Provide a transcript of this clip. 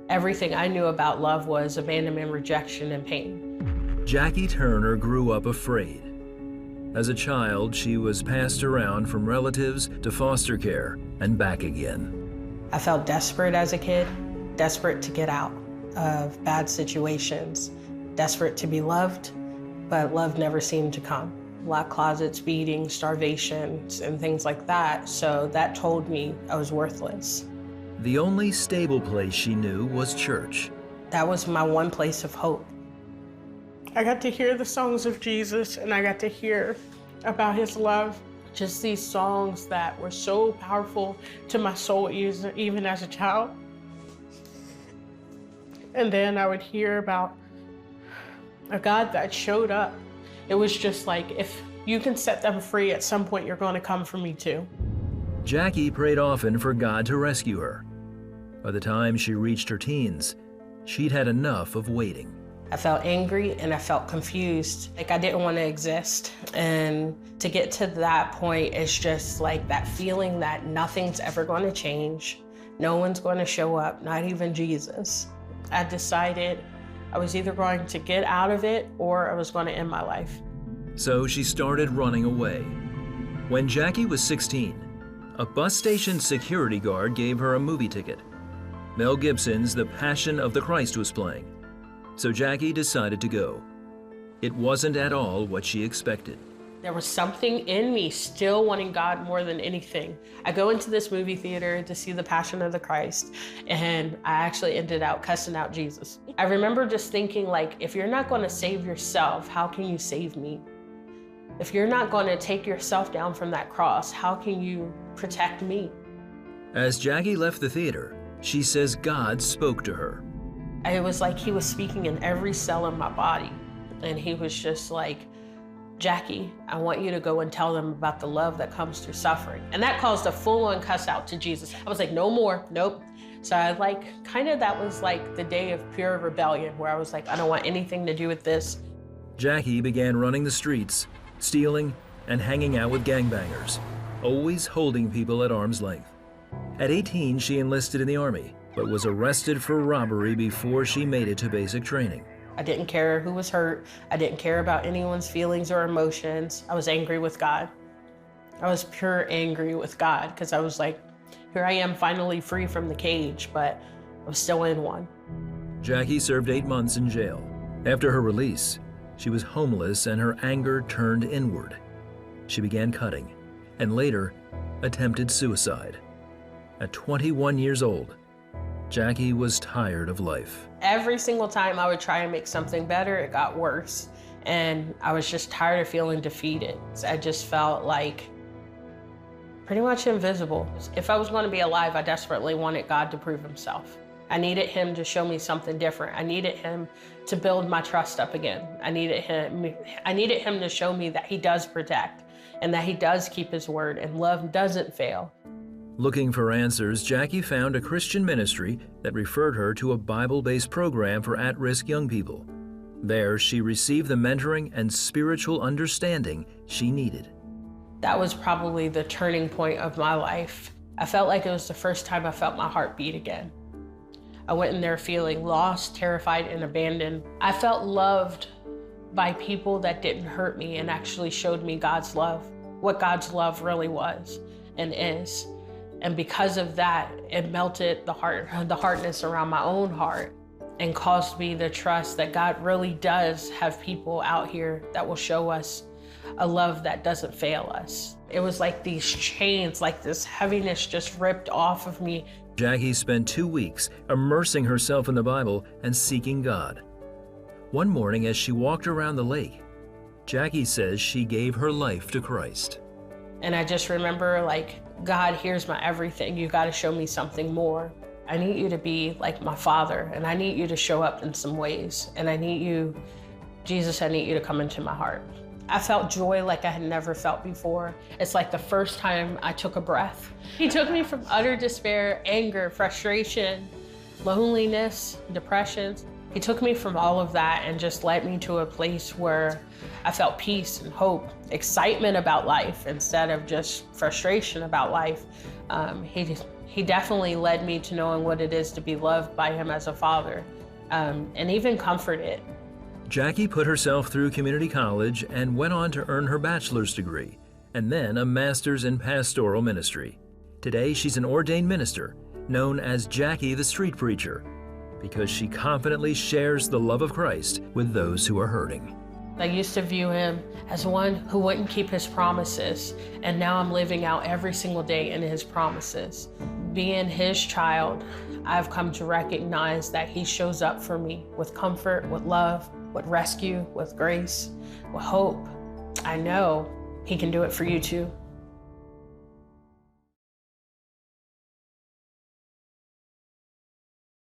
Everything I knew about love was abandonment, rejection, and pain. Jackie Turner grew up afraid. As a child, she was passed around from relatives to foster care and back again. I felt desperate as a kid, desperate to get out of bad situations, desperate to be loved, but love never seemed to come. Locked closets, beatings, starvations, and things like that, so that told me I was worthless. The only stable place she knew was church. That was my one place of hope. I got to hear the songs of Jesus, and I got to hear about his love. Just these songs that were so powerful to my soul, even as a child. And then I would hear about a God that showed up. It was just like, if you can set them free, at some point you're going to come for me too. Jackie prayed often for God to rescue her. By the time she reached her teens, she'd had enough of waiting. I felt angry and I felt confused, like I didn't want to exist. And to get to that point, it's just like that feeling that nothing's ever going to change. No one's going to show up, not even Jesus. I decided I was either going to get out of it or I was going to end my life. So she started running away. When Jackie was 16, a bus station security guard gave her a movie ticket. Mel Gibson's The Passion of the Christ was playing. So Jackie decided to go. It wasn't at all what she expected. There was something in me still wanting God more than anything. I go into this movie theater to see The Passion of the Christ, and I actually ended up cussing out Jesus. I remember just thinking, like, if you're not going to save yourself, how can you save me? If you're not going to take yourself down from that cross, how can you protect me? As Jackie left the theater, she says God spoke to her. It was like he was speaking in every cell in my body. And he was just like, Jackie, I want you to go and tell them about the love that comes through suffering. And that caused a full-on cuss out to Jesus. I was like, no more, nope. So I that was like the day of pure rebellion, where I was like, I don't want anything to do with this. Jackie began running the streets, stealing and hanging out with gangbangers, always holding people at arm's length. At 18, she enlisted in the Army, but was arrested for robbery before she made it to basic training. I didn't care who was hurt. I didn't care about anyone's feelings or emotions. I was angry with God. I was pure angry with God, because I was like, here I am finally free from the cage, but I was still in one. Jackie served 8 months in jail. After her release, she was homeless and her anger turned inward. She began cutting and later attempted suicide. At 21 years old, Jackie was tired of life. Every single time I would try and make something better, it got worse. And I was just tired of feeling defeated. I just felt like pretty much invisible. If I was going to be alive, I desperately wanted God to prove himself. I needed him to show me something different. I needed him to build my trust up again. I needed him to show me that he does protect and that he does keep his word and love doesn't fail. Looking for answers, Jackie found a Christian ministry that referred her to a Bible-based program for at-risk young people. There, she received the mentoring and spiritual understanding she needed. That was probably the turning point of my life. I felt like it was the first time I felt my heart beat again. I went in there feeling lost, terrified, and abandoned. I felt loved by people that didn't hurt me and actually showed me God's love, what God's love really was and is. And because of that, it melted the hardness around my own heart and caused me to trust that God really does have people out here that will show us a love that doesn't fail us. It was like these chains, like this heaviness just ripped off of me. Jackie spent 2 weeks immersing herself in the Bible and seeking God. One morning as she walked around the lake, Jackie says she gave her life to Christ. And I just remember, like, God, here's my everything. You got to show me something more. I need you to be like my Father, and I need you to show up in some ways. And I need you, Jesus, I need you to come into my heart. I felt joy like I had never felt before. It's like the first time I took a breath. He took me from utter despair, anger, frustration, loneliness, depression. He took me from all of that and just led me to a place where I felt peace and hope, excitement about life instead of just frustration about life. He He definitely led me to knowing what it is to be loved by him as a father, and even comforted. Jackie put herself through community college and went on to earn her bachelor's degree and then a master's in pastoral ministry. Today, she's an ordained minister known as Jackie the Street Preacher because she confidently shares the love of Christ with those who are hurting. I used to view him as one who wouldn't keep his promises, and now I'm living out every single day in his promises. Being his child, I've come to recognize that he shows up for me with comfort, with love, with rescue, with grace, with hope. I know he can do it for you too.